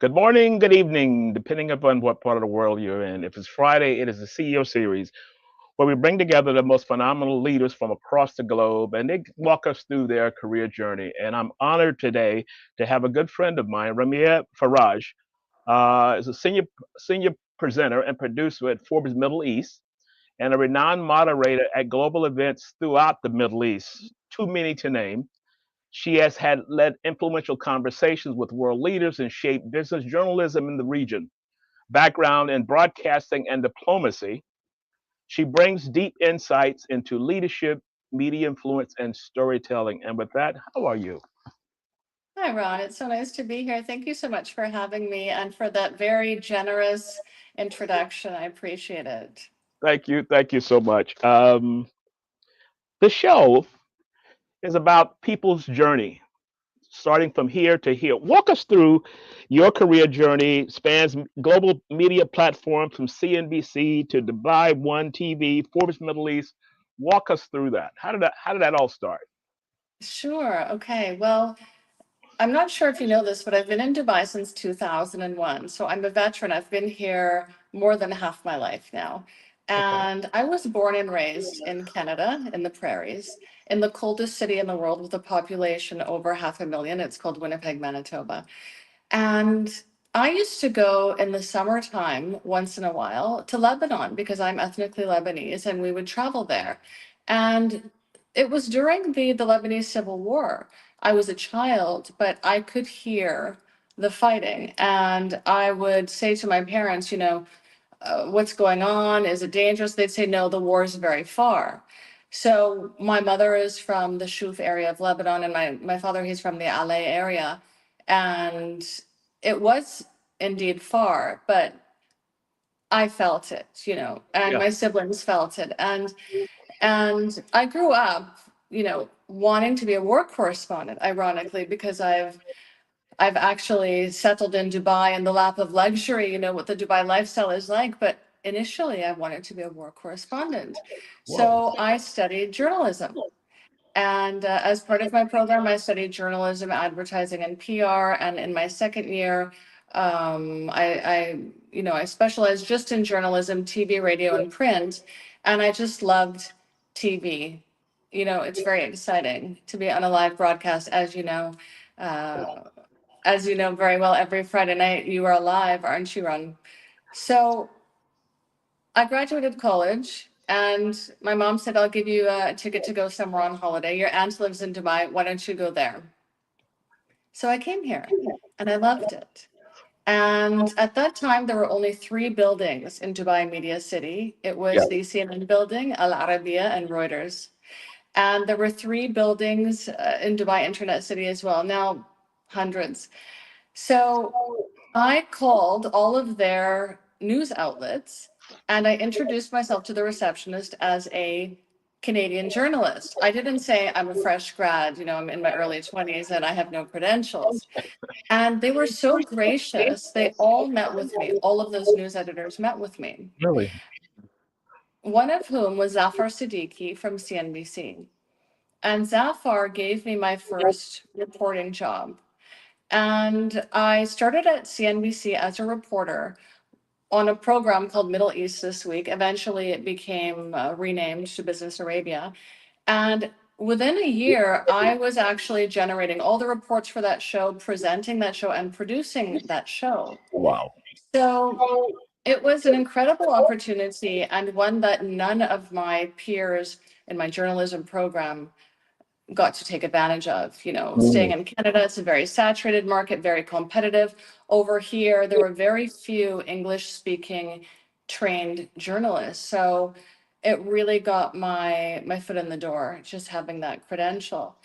Good morning, good evening, depending upon what part of the world you're in. If it's Friday, it is the CEO series where we bring together the most phenomenal leaders from across the globe and they walk us through their career journey. And I'm honored today to have a good friend of mine, Ramia Farrage, is a senior presenter and producer at Forbes Middle East and a renowned moderator at global events throughout the Middle East, too many to name. She has had led influential conversations with world leaders and shaped business journalism in the region. Background in broadcasting and diplomacy, she brings deep insights into leadership, media influence, and storytelling. And with that, how are you? Hi, Ron. It's so nice to be here. Thank you so much for having me and for that very generous introduction. I appreciate it. Thank you so much. The show is about people's journey, starting from here to here. Walk us through your career journey, spans global media platforms from CNBC to Dubai One TV, Forbes Middle East. Walk us through that. How did that all start? Sure. Okay. Well, I'm not sure if you know this, but I've been in Dubai since 2001. So I'm a veteran. I've been here more than half my life now. Okay. And I was born and raised in Canada, in the prairies, in the coldest city in the world with a population over 500,000. It's called Winnipeg, Manitoba. And I used to go in the summertime once in a while to Lebanon because I'm ethnically Lebanese and we would travel there. And it was during the Lebanese Civil War. I was a child, but I could hear the fighting. And I would say to my parents, what's going on? Is it dangerous? They'd say, no, the war is very far. So my mother is from the Shuf area of Lebanon, and my father, he's from the Alay area. And it was indeed far, but I felt it, and Yeah. my siblings felt it. And I grew up, wanting to be a war correspondent, ironically, because I've actually settled in Dubai in the lap of luxury, what the Dubai lifestyle is like. But initially, I wanted to be a war correspondent. Whoa. So I studied journalism. And as part of my program, I studied journalism, advertising, and PR. And in my second year, I specialized just in journalism, TV, radio, and print. And I just loved TV. It's very exciting to be on a live broadcast, uh, as you know very well. Every Friday night, you are live, aren't you, Ron? So I graduated college and my mom said, I'll give you a ticket to go somewhere on holiday. Your aunt lives in Dubai. Why don't you go there? So I came here and I loved it. And at that time, there were only three buildings in Dubai Media City. It Yeah. was the CNN building, Al Arabiya, and Reuters. And there were three buildings in Dubai Internet City as well. Now, hundreds. So I called all of their news outlets and I introduced myself to the receptionist as a Canadian journalist. I didn't say I'm a fresh grad, I'm in my early 20s and I have no credentials. And they were so gracious. They all met with me. All of those news editors met with me, Really? one of whom was Zafar Siddiqui from CNBC. And Zafar gave me my first reporting job. And I started at CNBC as a reporter on a program called Middle East This Week. Eventually, it became renamed to Business Arabia. And within a year, I was actually generating all the reports for that show, presenting that show, and producing that show. Wow. So it was an incredible opportunity and one that none of my peers in my journalism program got to take advantage of. Staying Mm. in Canada, it's a very saturated market, very competitive. Over here, there were very few English speaking trained journalists. So it really got my foot in the door, just having that credential.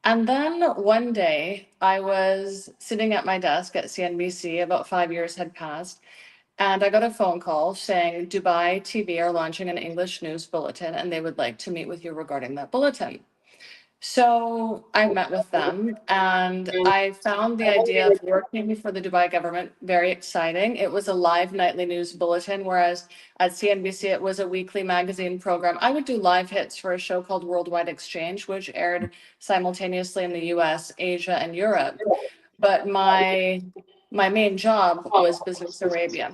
And then one day I was sitting at my desk at CNBC, about 5 years had passed, and I got a phone call saying Dubai TV are launching an English news bulletin and they would like to meet with you regarding that bulletin. So I met with them and I found the idea of working for the Dubai government very exciting. It was a live nightly news bulletin, whereas at CNBC it was a weekly magazine program. I would do live hits for a show called Worldwide Exchange, which aired simultaneously in the US, Asia, and Europe. But my main job was Business Arabia.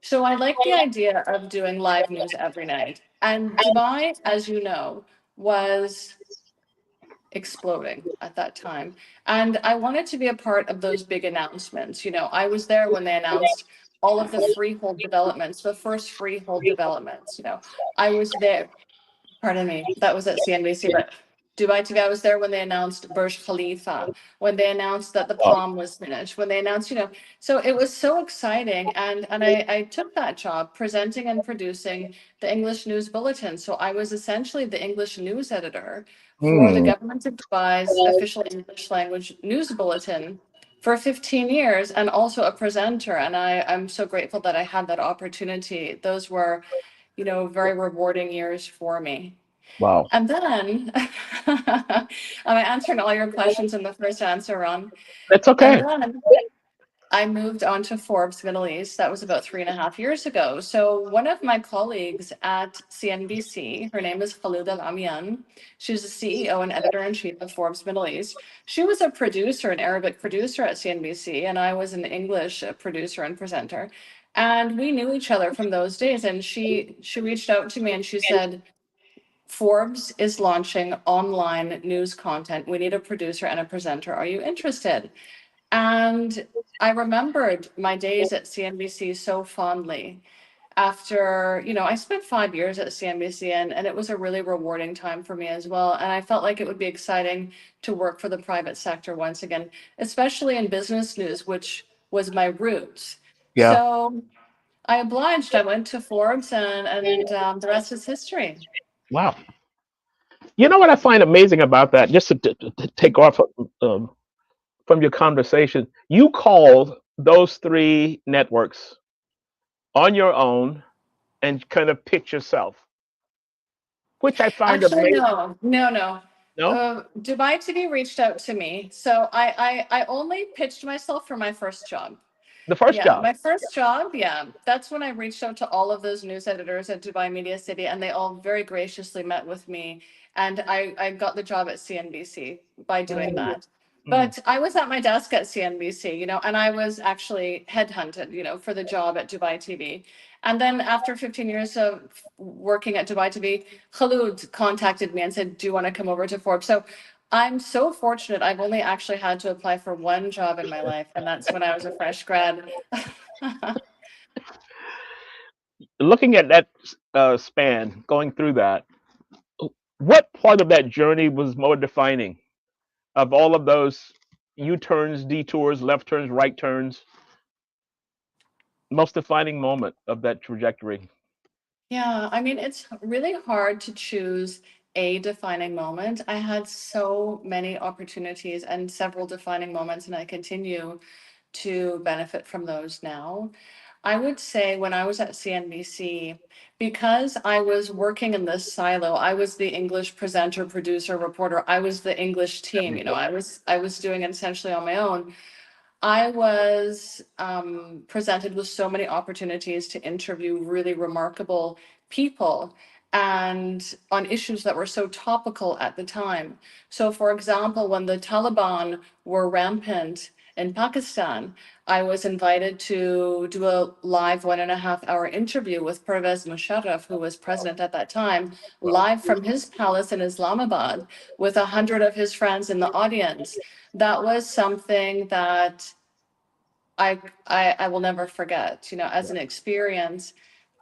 So I like the idea of doing live news every night. And Dubai, as you know, was exploding at that time. And I wanted to be a part of those big announcements. I was there when they announced all of the freehold developments, the first freehold developments. I was there. Pardon me, that was at CNBC, but Dubai TV, I was there when they announced Burj Khalifa, when they announced that the Oh, Palm was finished, when they announced, so it was so exciting. And I took that job presenting and producing the English News Bulletin. So I was essentially the English news editor for the mm, government of Dubai's official English language news bulletin for 15 years, and also a presenter. And I'm so grateful that I had that opportunity. Those were very rewarding years for me. wow. And then I'm answering all your questions in the first answer, Ron. That's And okay. then I moved on to Forbes Middle East. That was about 3.5 years ago. So one of my colleagues at CNBC, her name is Khalid Al-Amian. She's the CEO and editor-in-chief of Forbes Middle East. She was a producer, an Arabic producer at CNBC, and I was an English producer and presenter. And we knew each other from those days. And she reached out to me and she said, Forbes is launching online news content. We need a producer and a presenter. Are you interested? And I remembered my days at CNBC so fondly after, I spent 5 years at CNBC, and it was a really rewarding time for me as well. And I felt like it would be exciting to work for the private sector once again, especially in business news, which was my roots. Yeah. So I obliged. I went to Forbes, and the rest is history. Wow. You know what I find amazing about that? Just to take off um, from your conversation, you called those three networks on your own and kind of pitch yourself, which I find Actually, amazing. no, no, no. No, Dubai TV reached out to me. So I only pitched myself for my first job. the first Yeah, job. my first job, yeah. That's when I reached out to all of those news editors at Dubai Media City, and they all very graciously met with me. And I got the job at CNBC by doing Mm, that. mm. But I was at my desk at CNBC, and I was actually headhunted, for the job at Dubai TV. And then after 15 years of working at Dubai TV, Khalud contacted me and said, "Do you want to come over to Forbes?" So I'm so fortunate. I've only actually had to apply for one job in my life, and that's when I was a fresh grad. Looking at that span, going through that, what part of that journey was more defining of all of those U turns, detours, left turns, right turns? Most defining moment of that trajectory. Yeah, I mean, it's really hard to choose a defining moment. I had so many opportunities and several defining moments, and I continue to benefit from those now. I would say when I was at CNBC, because I was working in this silo, I was the English presenter, producer, reporter. I was the English team. I was doing it essentially on my own. I was presented with so many opportunities to interview really remarkable people and on issues that were so topical at the time. So, for example, when the Taliban were rampant in Pakistan, I was invited to do a live 1.5 hour interview with Pervez Musharraf, who was president at that time, Wow. live from his palace in Islamabad with 100 of his friends in the audience. That was something that I will never forget, as an experience.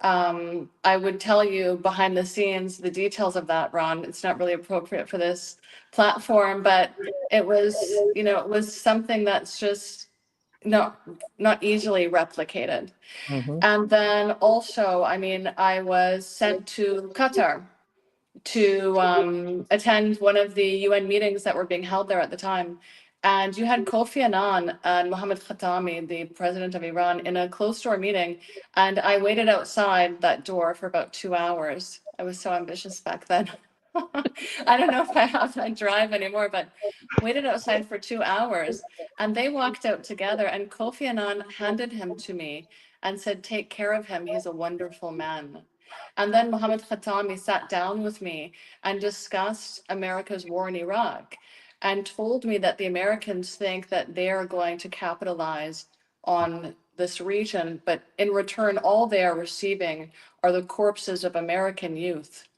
I would tell you behind the scenes the details of that, Ron. It's not really appropriate for this platform, but it was something that's just not easily replicated. Hmm. And then also, I mean, I was sent to Qatar to attend one of the UN meetings that were being held there at the time. And you had Kofi Annan and Mohammed Khatami, the president of Iran, in a closed door meeting. And I waited outside that door for about 2 hours. I was so ambitious back then. I don't know if I have that drive anymore, but waited outside for 2 hours. And they walked out together, and Kofi Annan handed him to me and said, "Take care of him. He's a wonderful man." And then Mohammed Khatami sat down with me and discussed America's war in Iraq and told me that the Americans think that they are going to capitalize on this region, but in return, all they are receiving are the corpses of American youth.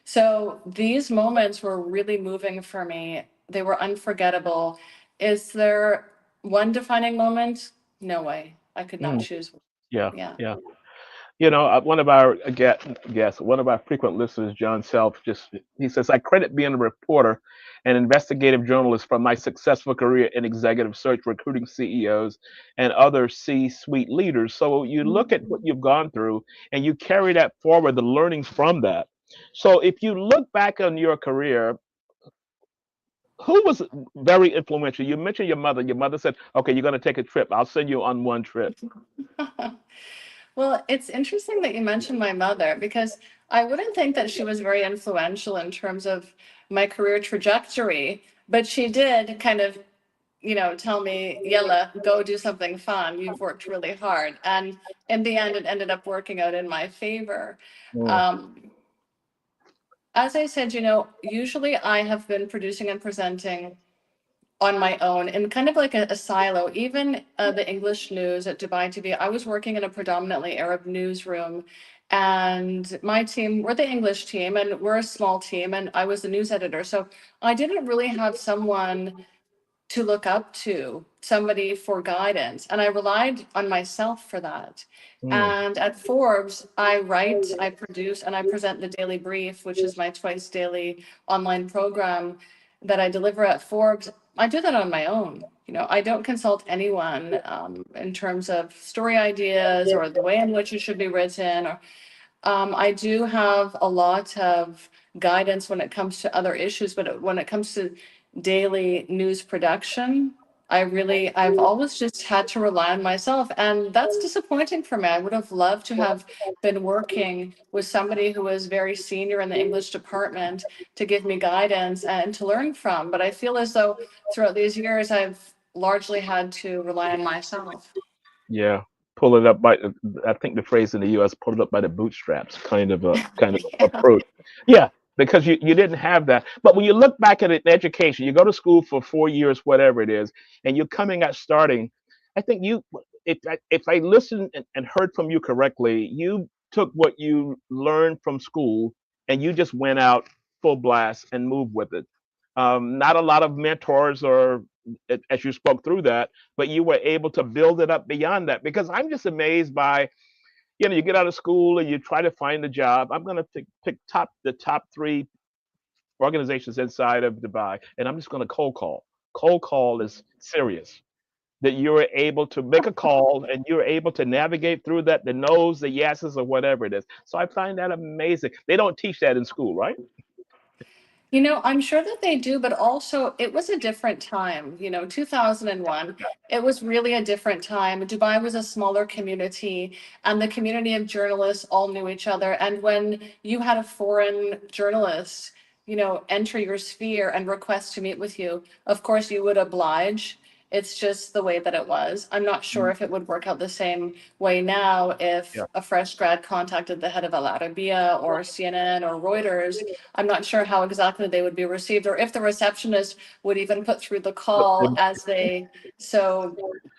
So these moments were really moving for me. They were unforgettable. Is there one defining moment? No way. I could not Mm, choose. yeah, Yeah. yeah. You know, one of our guests, one of our frequent listeners, John Self, just he says, I credit being a reporter and investigative journalist from my successful career in executive search, recruiting CEOs and other C-suite leaders. So you look at what you've gone through and you carry that forward, the learnings from that. So if you look back on your career, who was very influential? You mentioned your mother. Your mother said, okay, you're going to take a trip. I'll send you on one trip. Well, it's interesting that you mentioned my mother because I wouldn't think that she was very influential in terms of my career trajectory, but she did kind of, tell me, Yella, go do something fun. You've worked really hard. And in the end, it ended up working out in my favor. Mm, Um, as I said, usually I have been producing and presenting on my own in kind of like a silo. Even the English news at Dubai TV, I was working in a predominantly Arab newsroom. And my team, we're the English team, and we're a small team, and I was the news editor. So I didn't really have someone to look up to, somebody for guidance. And I relied on myself for that. mm, And at Forbes, I write, I produce, and I present the Daily Brief, which is my twice daily online program that I deliver at Forbes. I do that on my own. I don't consult anyone in terms of story ideas or the way in which it should be written. Or I do have a lot of guidance when it comes to other issues, but when it comes to daily news production, I've always just had to rely on myself. And that's disappointing for me. I would have loved to have been working with somebody who was very senior in the English department to give me guidance and to learn from. But I feel as though throughout these years, I've largely had to rely on myself. yeah. Pull it up by, I think the phrase in the U.S., pull it up by the bootstraps, kind of Yeah. approach. Yeah, because you didn't have that. But when you look back at it in education, you go to school for 4 years, whatever it is, and you're coming out starting. I think if I listened and heard from you correctly, you took what you learned from school and you just went out full blast and moved with it. Not a lot of mentors or as you spoke through that, but you were able to build it up beyond that. Because I'm just amazed by, you get out of school and you try to find a job. I'm going to pick the top three organizations inside of Dubai, and I'm just going to cold call. Cold call is serious. That you're able to make a call and you're able to navigate through that, the no's, the yeses, or whatever it is. So I find that amazing. They don't teach that in school, right? I'm sure that they do, but also it was a different time. 2001, it was really a different time. Dubai was a smaller community, and the community of journalists all knew each other. And when you had a foreign journalist, enter your sphere and request to meet with you, of course you would oblige. It's just the way that it was. I'm not sure Mm, if it would work out the same way now if yeah. a fresh grad contacted the head of Al Arabiya or CNN or Reuters. I'm not sure how exactly they would be received, or if the receptionist would even put through the But, call as they so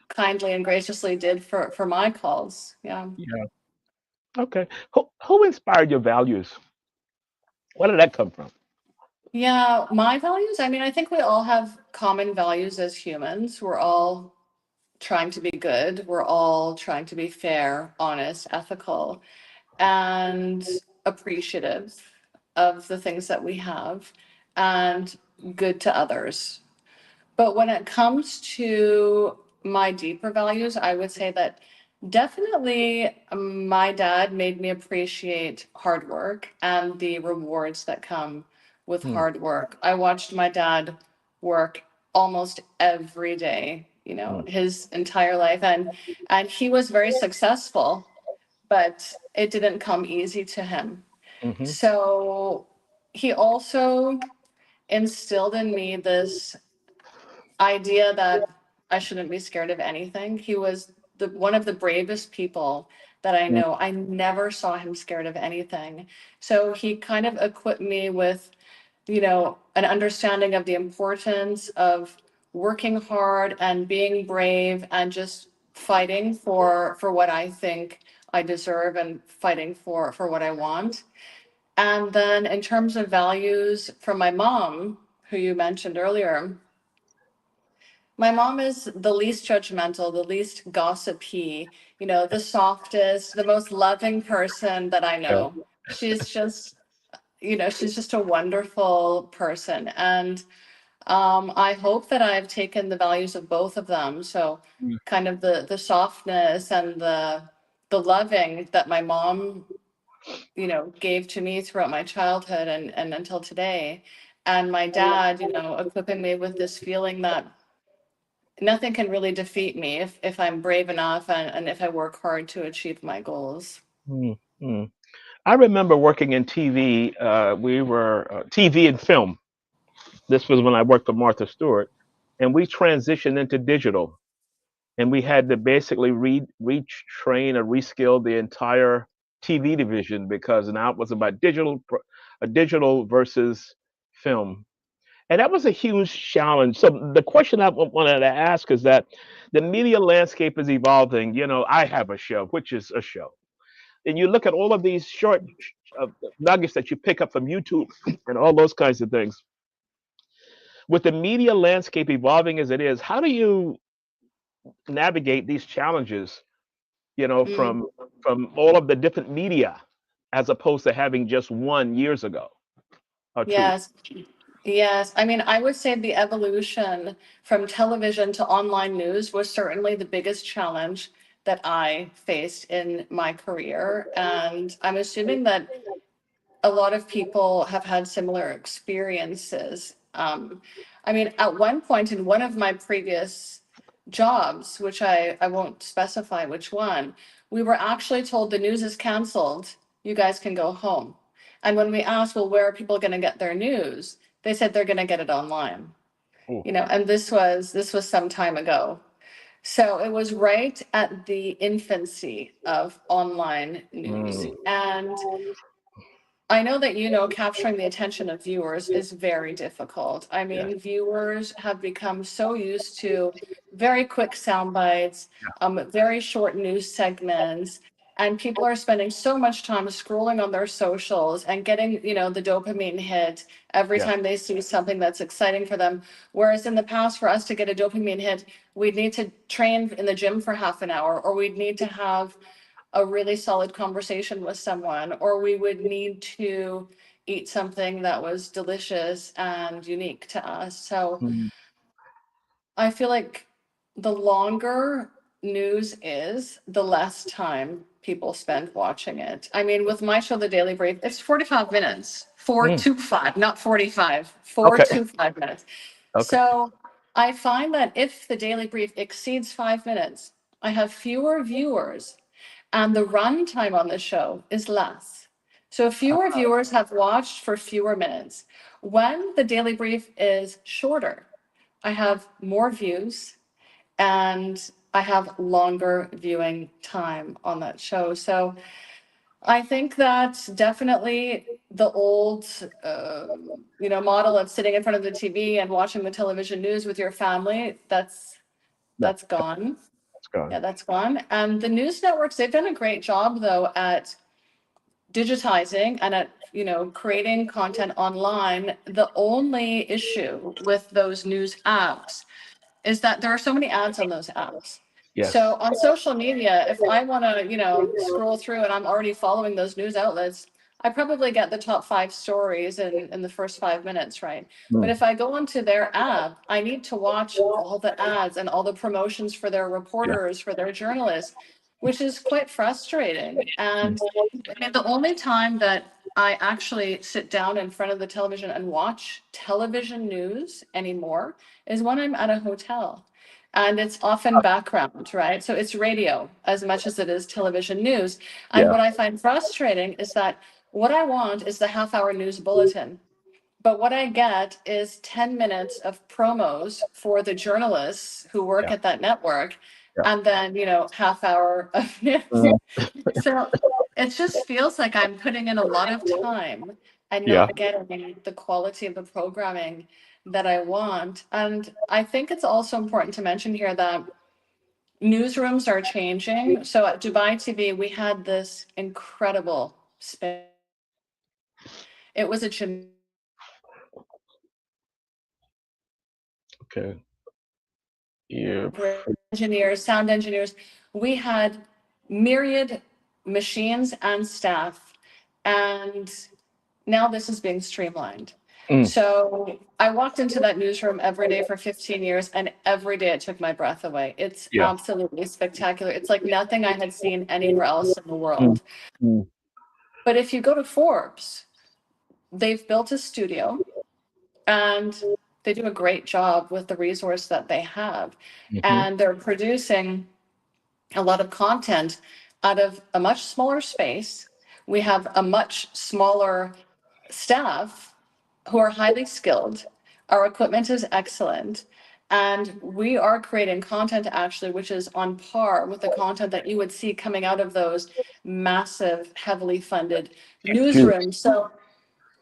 kindly and graciously did for my calls. Yeah. yeah. Okay. Who inspired your values? Where did that come from? Yeah, my values, I mean, I think we all have common values as humans. We're all trying to be good. We're all trying to be fair, honest, ethical, and appreciative of the things that we have and good to others. But when it comes to my deeper values, I would say that definitely my dad made me appreciate hard work and the rewards that come with Hmm, hard work. I watched my dad work almost every day, hmm, his entire life, and he was very successful, but it didn't come easy to him. hmm, So he also instilled in me this idea that I shouldn't be scared of anything. He was the one of the bravest people that I hmm, know. I never saw him scared of anything. So he kind of equipped me with, an understanding of the importance of working hard and being brave and just fighting for what I think I deserve and fighting for what I want. And then in terms of values from my mom, who you mentioned earlier, my mom is the least judgmental, the least gossipy, the softest, the most loving person that I Yeah. know. She's just, she's just a wonderful person. And I hope that I've taken the values of both of them. So Mm. kind of the softness and the loving that my mom, gave to me throughout my childhood and until today. And my dad, equipping me with this feeling that nothing can really defeat me if I'm brave enough and if I work hard to achieve my goals. Mm. Mm. I remember working in TV. We were TV and film. This was when I worked for Martha Stewart, and we transitioned into digital. And we had to basically retrain or reskill the entire TV division because now it was about digital versus film, and that was a huge challenge. So the question I wanted to ask is that the media landscape is evolving. I have a show, which is a show, and you look at all of these short nuggets that you pick up from YouTube and all those kinds of things. With the media landscape evolving as it is, how do you navigate these challenges? Mm, From all of the different media, as opposed to having just one years ago or two. yes. Yes, I mean, I would say the evolution from television to online news was certainly the biggest challenge that I faced in my career. And I'm assuming that a lot of people have had similar experiences. I mean, at one point in one of my previous jobs, which I won't specify which one, we were actually told the news is canceled. You guys can go home. And when we asked, well, where are people going to get their news? They said they're going to get it online. Ooh. And this was some time ago. So it was right at the infancy of online news. Mm, And I know that capturing the attention of viewers is very difficult. I yes. mean, viewers have become so used to very quick sound bites, very short news segments, and people are spending so much time scrolling on their socials and getting, the dopamine hit every Yeah. time they see something that's exciting for them. Whereas in the past, for us to get a dopamine hit, we'd need to train in the gym for half an hour, or we'd need to have a really solid conversation with someone, or we would need to eat something that was delicious and unique to us. So Mm, I feel like the longer news is, the less time people spend watching it. I mean, with my show, The Daily Brief, it's 45 minutes, four mm. to five, not 45, four Okay. to 5 minutes. Okay. So I find that if The Daily Brief exceeds 5 minutes, I have fewer viewers and the runtime on the show is less. So fewer viewers have watched for fewer minutes. When the Daily Brief is shorter, I have more views and I have longer viewing time on that show. So I think that definitely the old, model of sitting in front of the TV and watching the television news with your family, Yeah, that's gone. it's gone. Yeah, that's gone. And the news networks, they've done a great job though at digitizing and at, creating content online. The only issue with those news apps is that there are so many ads on those apps. So Yes. on social media, if I want to, scroll through and I'm already following those news outlets, I probably get the top five stories in the first 5 minutes, right? But Mm, if I go onto their app, I need to watch all the ads and all the promotions for their yeah. reporters, for their journalists, which is quite frustrating. Mm, And I mean, the only time that I actually sit down in front of the television and watch television news anymore is when I'm at a hotel. And it's often background, right? So it's radio as much as it is television news. And yeah. what I find frustrating is that what I want is the half-hour news bulletin. But what I get is 10 minutes of promos for the journalists who work Yeah. at that network, Yeah. and then, half hour of news. Mm, So it just feels like I'm putting in a lot of time and yeah. not getting the quality of the programming that I want. And I think it's also important to mention here that Newsrooms are changing. So at Dubai TV, we had this incredible space. It was a Okay. Yeah. engineers, sound engineers. We had myriad machines and staff, and now this is being streamlined. Mm, So I walked into that newsroom every day for 15 years, and every day it took my breath away. It's yeah. absolutely spectacular. It's like nothing I had seen anywhere else in the Mm, world. mm, But if you go to Forbes, they've built a studio and they do a great job with the resource that they have. mhm. And they're producing a lot of content out of a much smaller space. We have a much smaller staff who are highly skilled. Our equipment is excellent. And we are creating content actually, which is on par with the content that you would see coming out of those massive, heavily funded Huge. newsrooms. So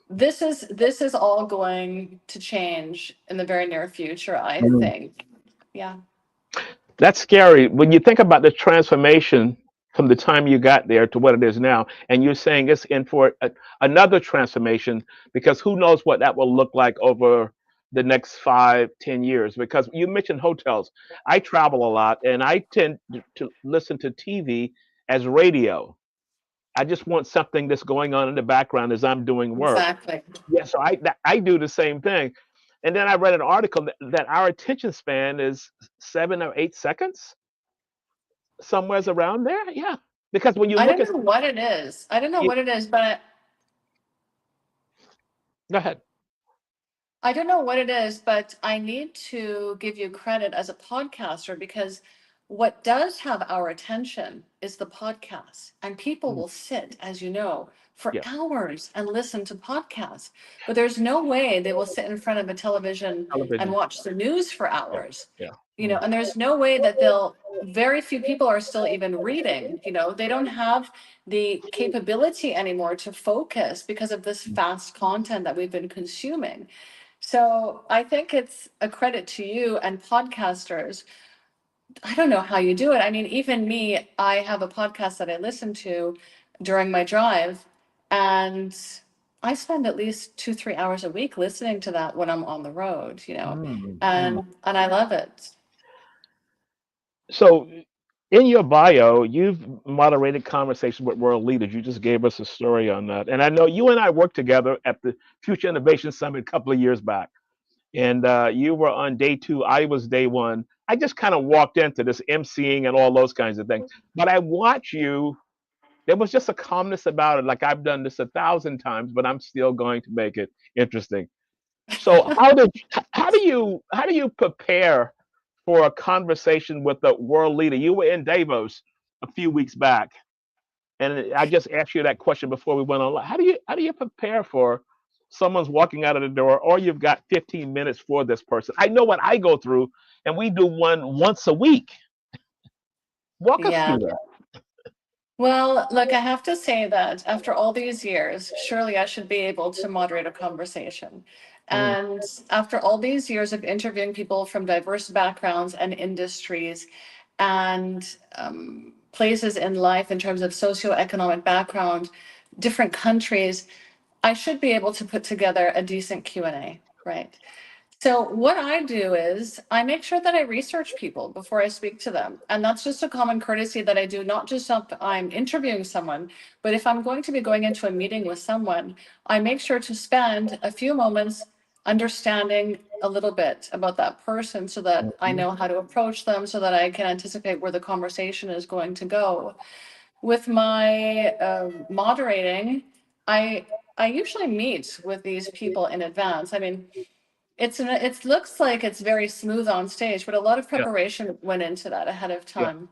this is all going to change in the very near future, I Mm. think. Yeah. That's scary when you think about the transformation from the time you got there to what it is now, and you're saying it's in for another transformation because who knows what that will look like over the next 5, 10 years. Because you mentioned hotels, I travel a lot, and I tend to listen to TV as radio. I just want something that's going on in the background as I'm doing work. Exactly. Yeah, so I do the same thing. And then I read an article that our attention span is 7 or 8 seconds, somewhere's around there. Yeah, because when you I look don't at, know what it is. I don't know you, what it is, but go ahead. I don't know what it is, but I need to give you credit as a podcaster because what does have our attention is the podcast. And people Mm, will sit, as you know, for yeah, hours and listen to podcasts. But there's no way they will sit in front of a television and television. watch the news for Yeah, hours. yeah. You know, and there's no way that very few people are still even reading. They don't have the capability anymore to focus because of this Mm, fast content that we've been consuming. So I think it's a credit to you and podcasters. I don't know how you do it. I mean, even me, I have a podcast that I listen to during my drive, and I spend at least 2, 3 hours a week listening to that when I'm on the road, mm, mm. and I love it. So, in your bio, you've moderated conversations with world leaders. You just gave us a story on that, and I know you and I worked together at the Future Innovation Summit a couple of years back. And you were on day two. I was day one. I just kind of walked into this emceeing and all those kinds of things. But I watch you. There was just a calmness about it. Like I've done this 1,000 times, but I'm still going to make it interesting. So how do you prepare for a conversation with a world leader? You were in Davos a few weeks back, and I just asked you that question before we went on. How do you prepare for someone's walking out of the door, or you've got 15 minutes for this person? I know what I go through, and we do one once a week. Walk us Yeah. through that. Well, look, I have to say that after all these years, surely I should be able to moderate a conversation. Mm, And after all these years of interviewing people from diverse backgrounds and industries and places in life in terms of socioeconomic background, different countries, I should be able to put together a decent Q&A, right? So what I do is I make sure that I research people before I speak to them. And that's just a common courtesy that I do, not just if I'm interviewing someone, but if I'm going to be going into a meeting with someone, I make sure to spend a few moments understanding a little bit about that person so that I mhm, know how to approach them, so that I can anticipate where the conversation is going to go. With my moderating, I I usually meet with these people in advance. I mean, it looks like it's very smooth on stage, but a lot of yeah, preparation went into that ahead of yeah. time.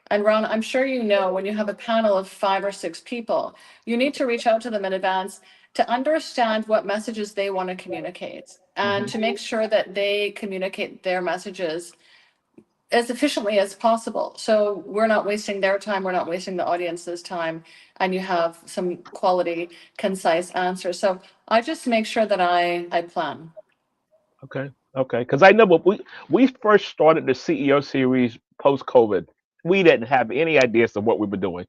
And Ron, I'm sure you know when you have a panel of 5 or 6 people, you need to reach out to them in advance to understand what messages they want to communicate and Hmm. to make sure that they communicate their messages as efficiently as possible. So we're not wasting their time, we're not wasting the audience's time, and you have some quality, concise answers. So I just make sure that I plan. Okay, okay. Because I know when we first started the CEO series post COVID. We didn't have any ideas of what we were doing,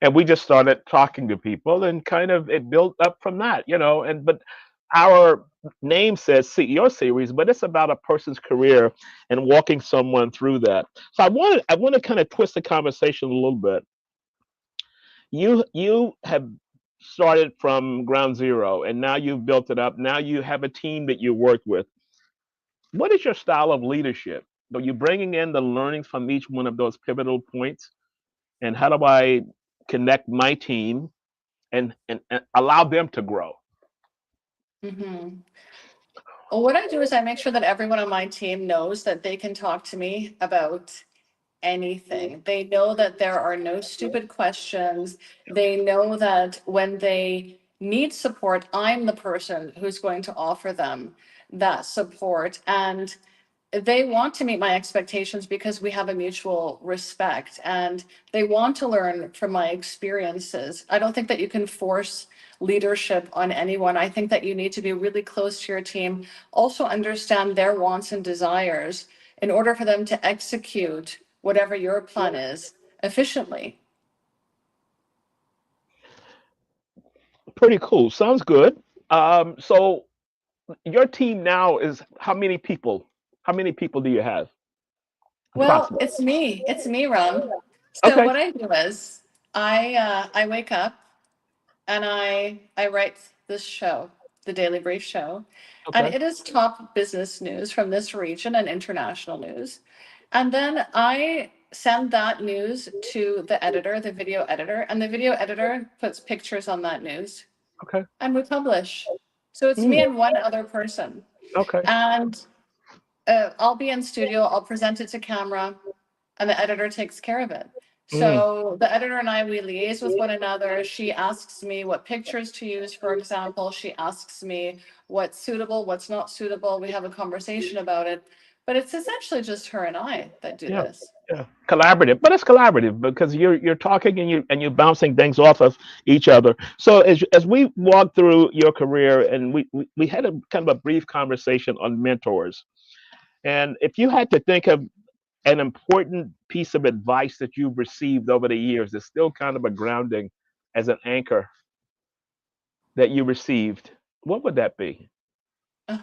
and we just started talking to people, and kind of it built up from that, you know. And but our name says CEO series, but it's about a person's career and walking someone through that. So I want to kind of twist the conversation a little bit. You have started from ground zero, and now you've built it up. Now you have a team that you work with. What is your style of leadership? Are you bringing in the learnings from each one of those pivotal points? And how do I connect my team and allow them to grow? Hmm. Well, what I do is I make sure that everyone on my team knows that they can talk to me about anything. They know that there are no stupid questions. They know that when they need support, I'm the person who's going to offer them that support. And they want to meet my expectations because we have a mutual respect and they want to learn from my experiences. I don't think that you can force leadership on anyone. I think that you need to be really close to your team, also understand their wants and desires in order for them to execute whatever your plan is efficiently. Pretty cool. Sounds good. So your team now is how many people? How many people do you have Well, approximately? it's me, Ron. So Okay. what I do is I wake up and I write this show, the Daily Brief show, and Okay. it is top business news from this region and international news. And then I send that news to the editor, the video editor, and the video editor puts pictures on that news, Okay. and we publish. So it's me Mm, and one other person, okay. and I'll be in studio, I'll present it to camera, and the editor takes care of it. Mm, So the editor and I, we liaise with one another. She asks me what pictures to use, for example. She asks me what's suitable, what's not suitable. We have a conversation about it. But it's essentially just her and I that do yeah. this. Yeah. Collaborative, but it's collaborative because you're talking and you're bouncing things off of each other. So as we walk through your career, and we had a kind of a brief conversation on mentors. And if you had to think of an important piece of advice that you've received over the years, it's still kind of a grounding as an anchor that you received, what would that be? Ugh,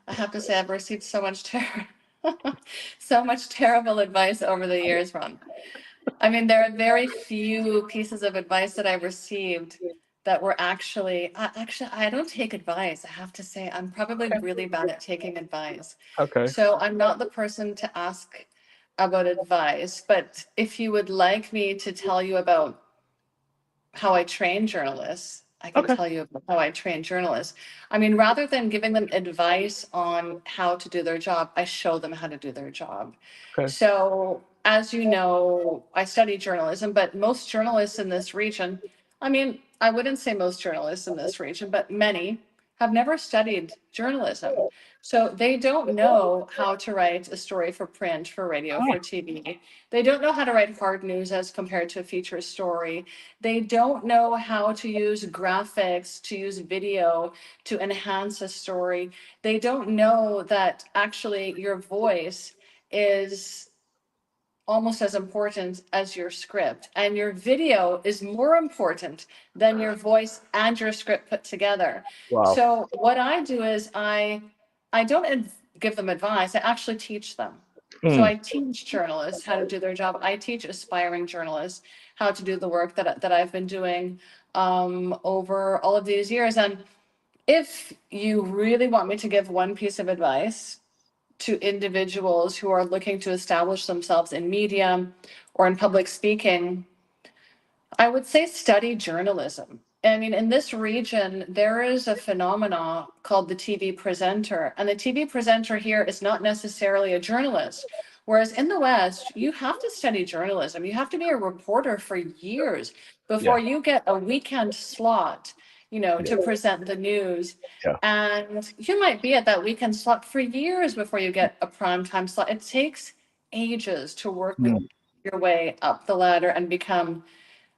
I have to say, I've received so much so much terrible advice over the years, Ron. I mean, there are very few pieces of advice that I've received that were actually, I don't take advice. I have to say, I'm probably Okay. really bad at taking advice. Okay. So I'm not the person to ask about advice. But if you would like me to tell you about how I train journalists, I can Okay. tell you about how I train journalists. I mean, rather than giving them advice on how to do their job, I show them how to do their job. Okay. So, as you know, I study journalism, but most journalists in this region, I mean, I wouldn't say most journalists in this region, but many have never studied journalism. So they don't know how to write a story for print, for radio, Ah, for TV. They don't know how to write hard news as compared to a feature story. They don't know how to use graphics, to use video to enhance a story. They don't know that actually your voice is almost as important as your script, and your video is more important than your voice and your script put together. wow. So what I do is I don't give them advice, I actually teach them. So Mm, I teach journalists how to do their job. I teach aspiring journalists how to do the work that I've been doing over all of these years. And if you really want me to give one piece of advice to individuals who are looking to establish themselves in media or in public speaking, I would say study journalism. I mean, in this region, there is a phenomena called the TV presenter, and the TV presenter here is not necessarily a journalist. Whereas in the West, you have to study journalism. You have to be a reporter for years yeah. before you get a weekend slot, Yeah. to present the news. Yeah. And you might be at that weekend slot for years before you get a primetime slot. It takes ages to work Mm, your way up the ladder and become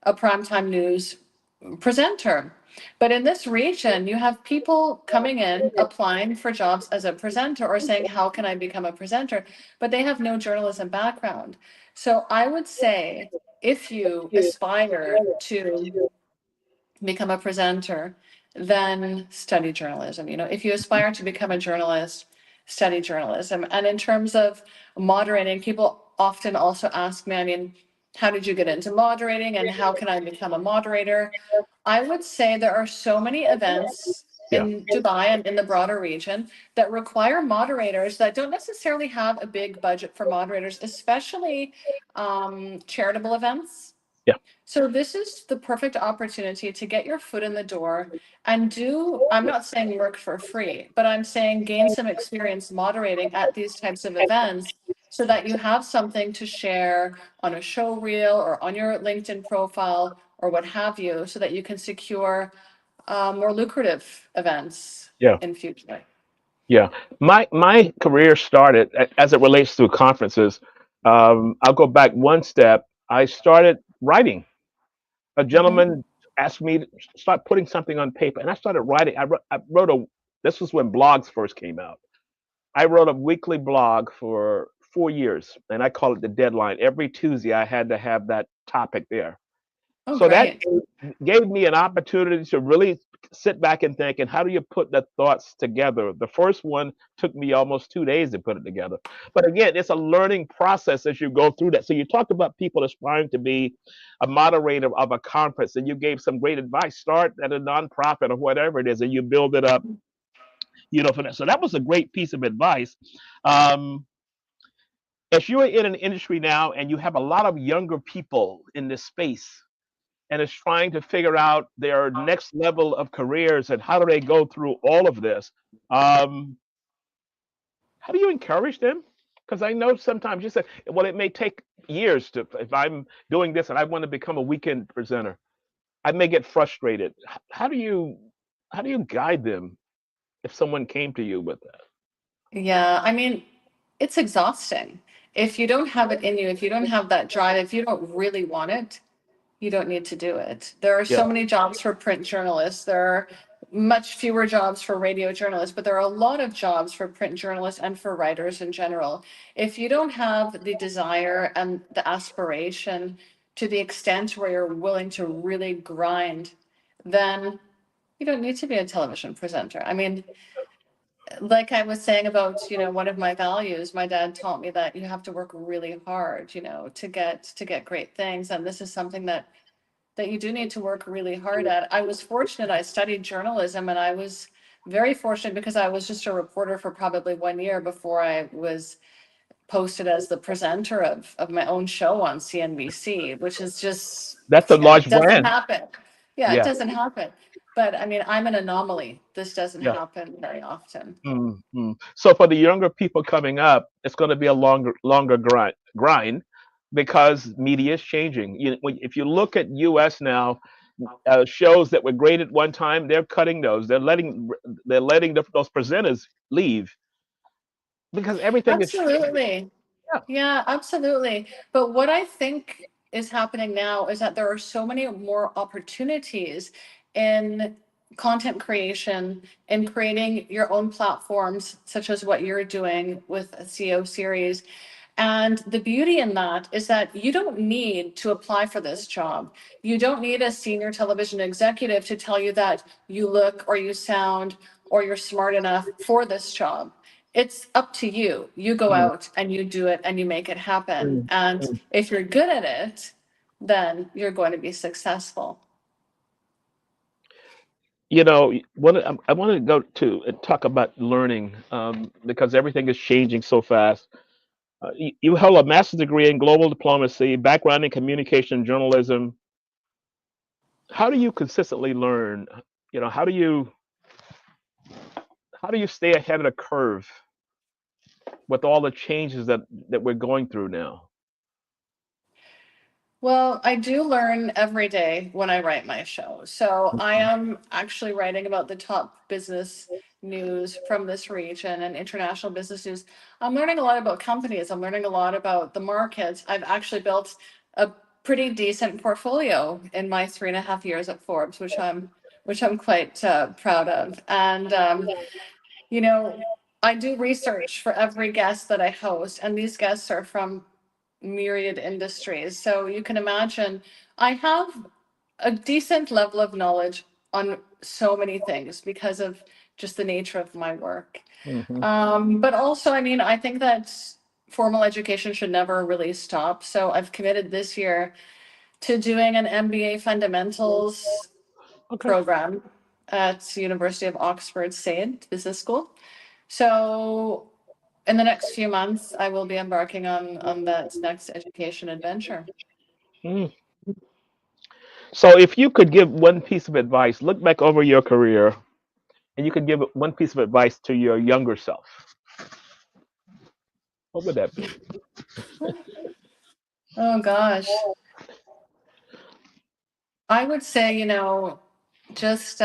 a primetime news presenter. But in this region, you have people coming in, applying for jobs as a presenter or saying, how can I become a presenter? But they have no journalism background. So I would say if you aspire to become a presenter, then study journalism. You know, if you aspire to become a journalist, study journalism. And in terms of moderating, people often also ask me, I mean, how did you get into moderating and how can I become a moderator? I would say there are so many events Yeah. in Dubai and in the broader region that require moderators that don't necessarily have a big budget for moderators, especially charitable events. Yeah. So this is the perfect opportunity to get your foot in the door and do, I'm not saying work for free, but I'm saying gain some experience moderating at these types of events so that you have something to share on a show reel or on your LinkedIn profile or what have you, so that you can secure more lucrative events Yeah. in future. Yeah. My career started as it relates to conferences. I'll go back one step. I started writing. A Mhm. gentleman asked me to start putting something on paper, and I started writing. I wrote a. This was when blogs first came out. I wrote a weekly blog for 4 years, and I call it the deadline. Every Tuesday, I had to have that topic there. Oh, So that great. gave me an opportunity to really sit back and think, and how do you put the thoughts together? The first one took me almost 2 days to put it together. But again, it's a learning process as you go through that. So you talked about people aspiring to be a moderator of a conference, and you gave some great advice. Start at a nonprofit or whatever it is, and you build it up, for that. So that was a great piece of advice. Um, as you are in an industry now and you have a lot of younger people in this space and is trying to figure out their next level of careers and how do they go through all of this, um, how do you encourage them? Because I know sometimes you say, well, it may take years to, if I'm doing this and I want to become a weekend presenter, I may get frustrated. How do you guide them if someone came to you with that? Yeah, I mean, it's exhausting. If you don't have it in you, if you don't have that drive, if you don't really want it, you don't need to do it. There are Yeah. so many jobs for print journalists. There are much fewer jobs for radio journalists, but there are a lot of jobs for print journalists and for writers in general. If you don't have the desire and the aspiration to the extent where you're willing to really grind, then you don't need to be a television presenter. I mean, like I was saying about, one of my values, my dad taught me that you have to work really hard, to get great things. And this is something that you do need to work really hard at. I was fortunate, I studied journalism and I was very fortunate because I was just a reporter for probably 1 year before I was posted as the presenter of my own show on CNBC, which is just, That's a yeah, it large doesn't brand. happen. Yeah, it Yeah. doesn't happen. But I mean, I'm an anomaly. This doesn't Yeah. happen very often. So for the younger people coming up, it's going to be a longer grind because media is changing. If you look at U.S. now, shows that were great at one time, they're cutting those. They're letting those presenters leave because everything is changing. Absolutely. Yeah. Yeah, absolutely. But what I think is happening now is that there are so many more opportunities in content creation, in creating your own platforms, such as what you're doing with a CEO series. And the beauty in that is that you don't need to apply for this job. You don't need a senior television executive to tell you that you look or you sound or you're smart enough for this job. It's up to you. You go Mm, out and you do it and you make it happen. mm, And mm. if you're good at it, then you're going to be successful. I want to go to and talk about learning because everything is changing so fast. You held a master's degree in global diplomacy, background in communication journalism. How do you consistently learn? You know, how do you stay ahead of the curve with all the changes that we're going through now? Well, I do learn every day when I write my show. So I am actually writing about the top business news from this region and international business news. I'm learning a lot about companies. I'm learning a lot about the markets. I've actually built a pretty decent portfolio in my 3.5 years at Forbes, which I'm which I'm quite proud of. And, I do research for every guest that I host, and these guests are from myriad industries. So you can imagine I have a decent level of knowledge on so many things because of just the nature of my work. Hmm. But also, I mean, I think that formal education should never really stop. So I've committed this year to doing an MBA fundamentals Okay. program at University of Oxford SAID Business School. So in the next few months, I will be embarking on that next education adventure. Mm. So if you could give one piece of advice, look back over your career, and you could give one piece of advice to your younger self, what would that be? Oh gosh. I would say, just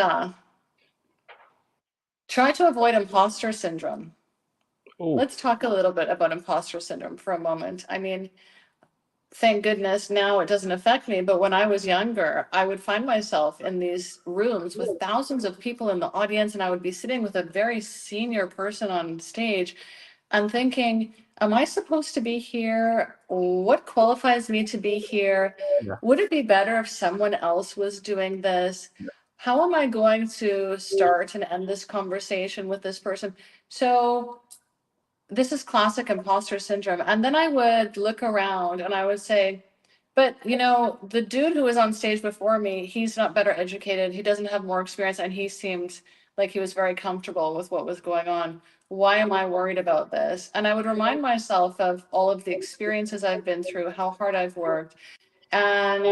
try to avoid imposter syndrome. Oh. Let's talk a little bit about imposter syndrome for a moment. I mean, thank goodness now it doesn't affect me, but when I was younger, I would find myself in these rooms with thousands of people in the audience, and I would be sitting with a very senior person on stage and thinking, am I supposed to be here? What qualifies me to be here? Yeah. Would it be better if someone else was doing this? How am I going to start and end this conversation with this person? So this is classic imposter syndrome. And then I would look around and I would say, but the dude who was on stage before me, he's not better educated. He doesn't have more experience, and he seemed like he was very comfortable with what was going on. Why am I worried about this? And I would remind myself of all of the experiences I've been through, how hard I've worked, and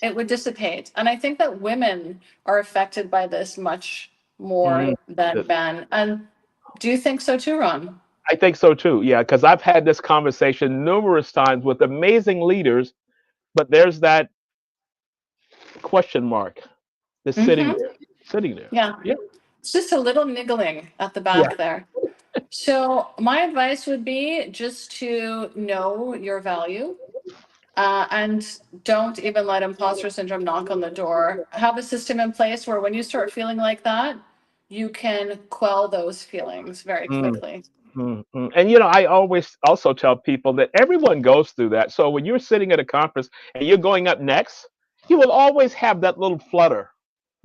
it would dissipate. And I think that women are affected by this much Mm. more than Yes. men. And do you think so too, Ron? I think so too. Yeah, because I've had this conversation numerous times with amazing leaders, but there's that question mark that's sitting Mm-hmm. there, sitting there. Yeah. Yeah. It's just a little niggling at the Yeah. back there. So my advice would be just to know your value, and don't even let imposter syndrome knock on the door. Have a system in place where when you start feeling like that, you can quell those feelings very Mm. quickly. Mm. And I always also tell people that everyone goes through that. So when you're sitting at a conference and you're going up next, you will always have that little flutter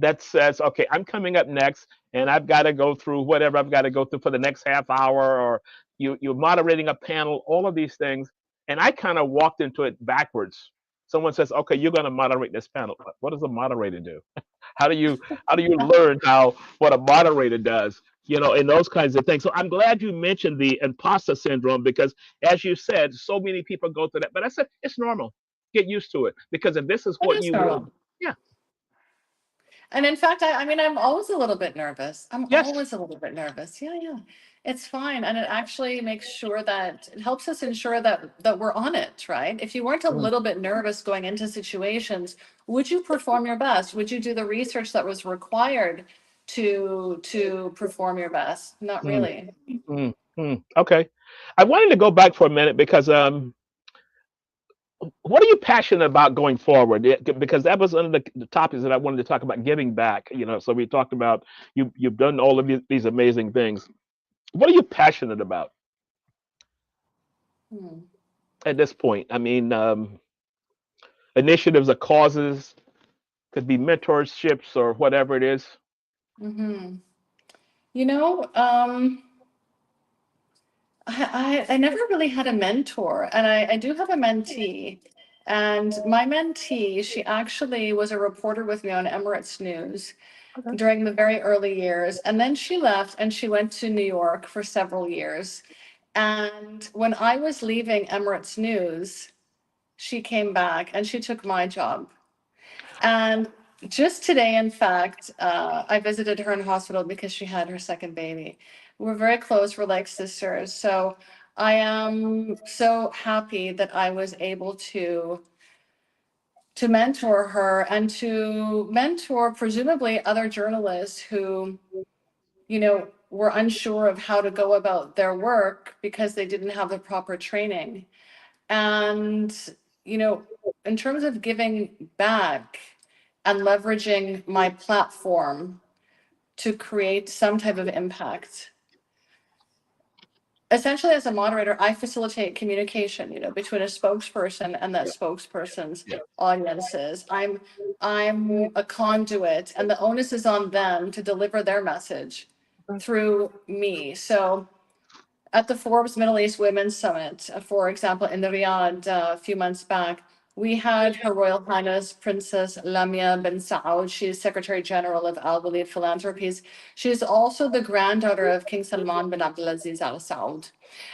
that says, "Okay, I'm coming up next, and I've got to go through whatever I've got to go through for the next half hour." Or you're moderating a panel, all of these things. And I kind of walked into it backwards. Someone says, "Okay, you're going to moderate this panel." What does a moderator do? How do you learn how what a moderator does? And those kinds of things. So I'm glad you mentioned the imposter syndrome because, as you said, so many people go through that. But I said it's normal. Get used to it because if this is It what is you want, normal. yeah, And in fact, I mean, I'm always a little bit nervous. I'm yes, always a little bit nervous. Yeah, yeah. It's fine. And it actually makes sure that it helps us ensure that we're on it, right? If you weren't a mm, little bit nervous going into situations, would you perform your best? Would you do the research that was required to perform your best? Not mm, really. okay. I wanted to go back for a minute because what are you passionate about going forward? Because that was one of the topics that I wanted to talk about, giving back. So we talked about you've done all of these amazing things. What are you passionate about Hmm. at this point? I mean, initiatives or causes, could be mentorships or whatever it is. Mm-hmm. You know, I never really had a mentor, and I do have a mentee. And my mentee, she actually was a reporter with me on Emirates News Okay. during the very early years. And then she left and she went to New York for several years. And when I was leaving Emirates News, she came back and she took my job. And just today, in fact, I visited her in hospital because she had her second baby. We're very close, we're like sisters. So I am so happy that I was able to mentor her and to mentor presumably other journalists who, were unsure of how to go about their work because they didn't have the proper training. And, you know, in terms of giving back, and leveraging my platform to create some type of impact. Essentially, as a moderator, I facilitate communication, between a spokesperson and that spokesperson's Yeah. audiences. I'm a conduit, and the onus is on them to deliver their message through me. So at the Forbes Middle East Women's Summit, for example, in the Riyadh a few months back, we had Her Royal Highness Princess Lamia bin Saud. She is Secretary General of Al Walid Philanthropies. She is also the granddaughter of King Salman bin Abdulaziz Al Saud.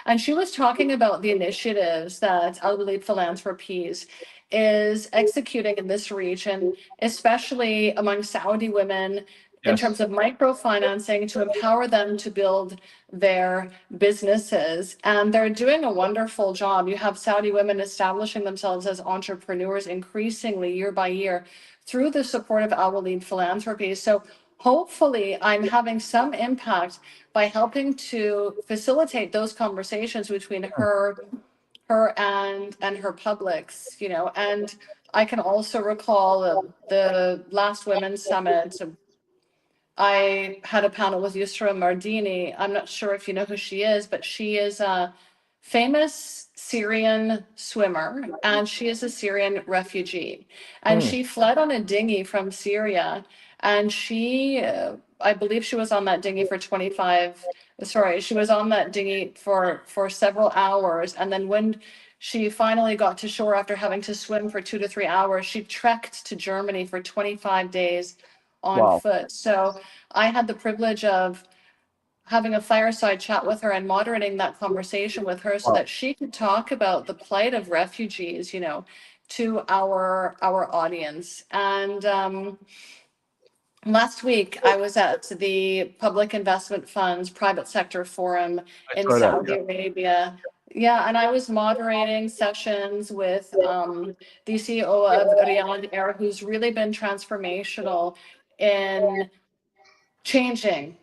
And she was talking about the initiatives that Al Walid Philanthropies is executing in this region, especially among Saudi women, in Yes. terms of microfinancing to empower them to build their businesses. And they're doing a wonderful job. You have Saudi women establishing themselves as entrepreneurs increasingly year by year through the support of Al Walid Philanthropy. So hopefully I'm having some impact by helping to facilitate those conversations between her and her publics, and I can also recall the last Women's Summit. I had a panel with Yusra Mardini. I'm not sure if you know who she is, but she is a famous Syrian swimmer, and she is a Syrian refugee. And Mm. she fled on a dinghy from Syria, and I believe she was on that dinghy for 25, sorry, she was on that dinghy for several hours. And then when she finally got to shore after having to swim for 2 to 3 hours, she trekked to Germany for 25 days on Wow. foot. So I had the privilege of having a fireside chat with her and moderating that conversation with her so Wow. that she could talk about the plight of refugees, to our audience. And last week I was at the Public Investment Funds Private Sector Forum I in saw that. Yeah. Saudi Arabia. Yeah, and I was moderating sessions with the CEO of Riyadh Air, who's really been transformational in changing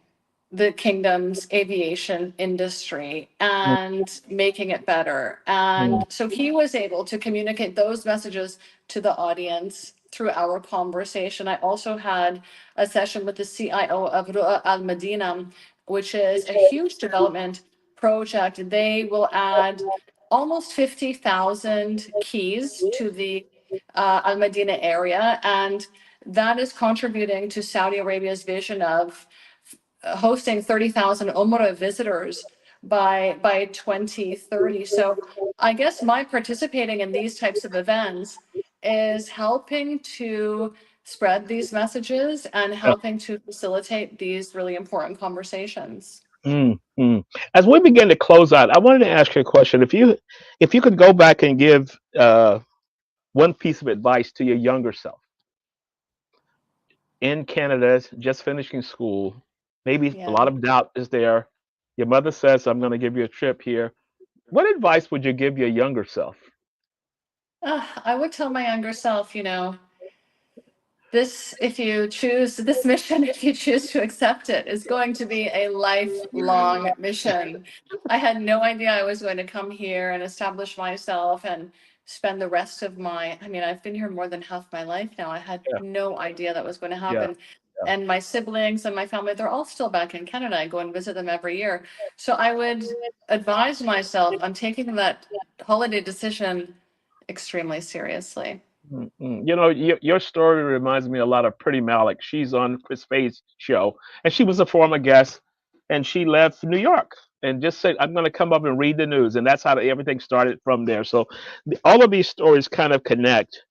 the kingdom's aviation industry Mm, and making it better. mm. And so he was able to communicate those messages to the audience through our conversation. I also had a session with the CIO of Ru'a Al Madina, which is a huge development project. They will add almost 50,000 keys to the Al Madina area, and that is contributing to Saudi Arabia's vision of hosting 30,000 Umrah visitors by 2030. So I guess my participating in these types of events is helping to spread these messages and Yeah. helping to facilitate these really important conversations. Mm, mm. As we begin to close out, I wanted to ask you a question. If you could go back and give one piece of advice to your younger self in Canada, just finishing school, maybe a Yeah. lot of doubt is there. Your mother says, "I'm going to give you a trip here." What advice would you give your younger self? I would tell my younger self, if you choose this mission, if you choose to accept it, is going to be a lifelong mission. I had no idea I was going to come here and establish myself and spend the rest of I've been here more than half my life now. I had Yeah. no idea that was going to Yeah. happen. Yeah. And my siblings and my family, they're all still back in Canada. I go and visit them every year. So I would advise myself on taking that holiday decision extremely seriously. Your story reminds me a lot of Pretty Malik. She's on Chris Faye's show, and she was a former guest, and she left New York and just said, "I'm going to come up and read the news," and that's how everything started from there. So, all of these stories kind of connect.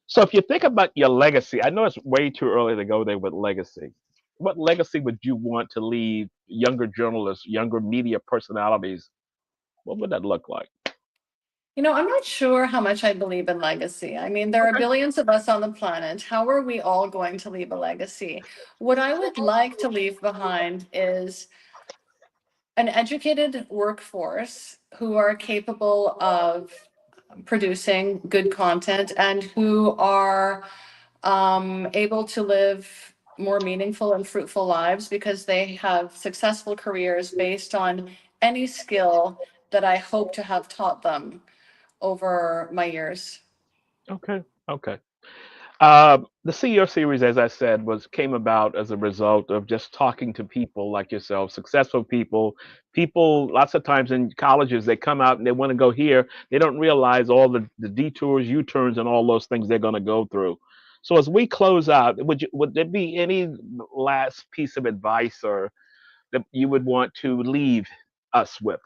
So, if you think about your legacy, I know it's way too early to go there with legacy. What legacy would you want to leave younger journalists, younger media personalities? What would that look like? I'm not sure how much I believe in legacy. I mean, there are Okay. billions of us on the planet. How are we all going to leave a legacy? What I would like to leave behind is an educated workforce who are capable of producing good content and who are able to live more meaningful and fruitful lives because they have successful careers based on any skill that I hope to have taught them over my years. Okay. Okay. The CEO series, as I said, came about as a result of just talking to people like yourself, successful people. People, lots of times in colleges, they come out and they want to go here. They don't realize all the detours, U-turns, and all those things they're going to go through. So as we close out, would there be any last piece of advice or that you would want to leave us with?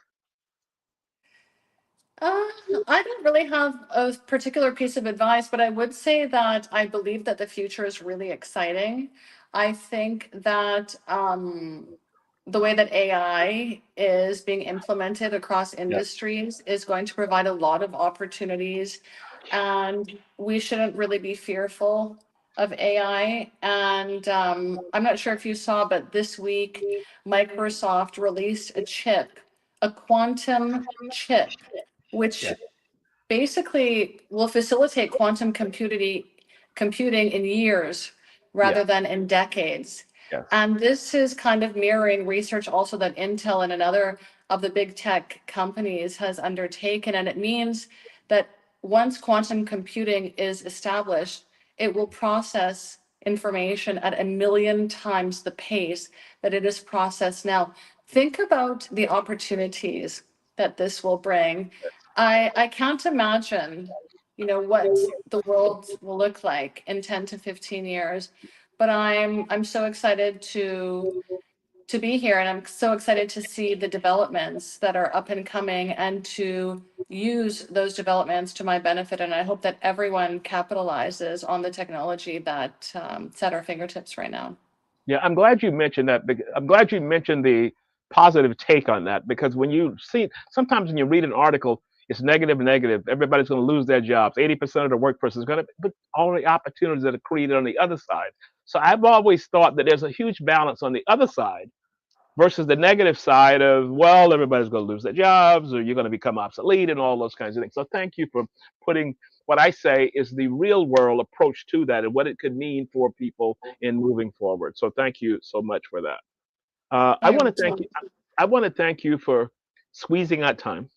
Uh, I don't really have a particular piece of advice, but I would say that I believe that the future is really exciting. I think that the way that AI is being implemented across Yeah, industries is going to provide a lot of opportunities, and we shouldn't really be fearful of AI. And I'm not sure if you saw, but this week, Microsoft released a chip, a quantum chip, which yeah, basically will facilitate quantum computing in years yeah, rather than in decades. yes. And this is kind of mirroring research also that Intel and another of the big tech companies has undertaken. And it means that once quantum computing is established, it will process information at a million times the pace that it is processed now. Think about the opportunities that this will bring. I can't imagine, what the world will look like in 10 to 15 years, but I'm so excited to be here, and I'm so excited to see the developments that are up and coming and to use those developments to my benefit. And I hope that everyone capitalizes on the technology that's at our fingertips right now. Yeah, I'm glad you mentioned that. I'm glad you mentioned the positive take on that because when you see, sometimes when you read an article, it's negative, negative. Everybody's going to lose their jobs. 80% of the workforce is going to, but all the opportunities that are created on the other side. So I've always thought that there's a huge balance on the other side versus the negative side of, well, everybody's going to lose their jobs or you're going to become obsolete and all those kinds of things. So thank you for putting what I say is the real world approach to that and what it could mean for people in moving forward. So thank you so much for that. I want to thank you. I want to thank you for squeezing out time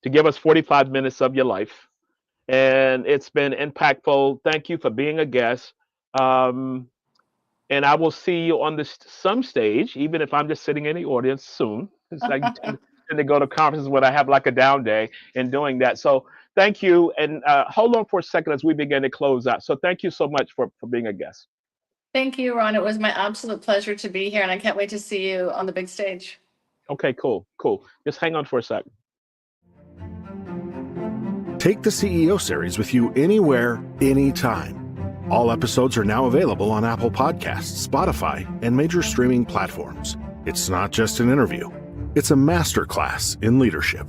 to give us 45 minutes of your life. And it's been impactful. Thank you for being a guest. Um, and I will see you on this some stage, even if I'm just sitting in the audience soon. It's like tend to go to conferences when I have like a down day in doing that. So thank you, and hold on for a second as we begin to close out. So thank you so much for being a guest. Thank you, Ron. It was my absolute pleasure to be here, and I can't wait to see you on the big stage. Okay, cool, cool. Just hang on for a sec. Take the CEO series with you anywhere, anytime. All episodes are now available on Apple Podcasts, Spotify, and major streaming platforms. It's not just an interview. It's a masterclass in leadership.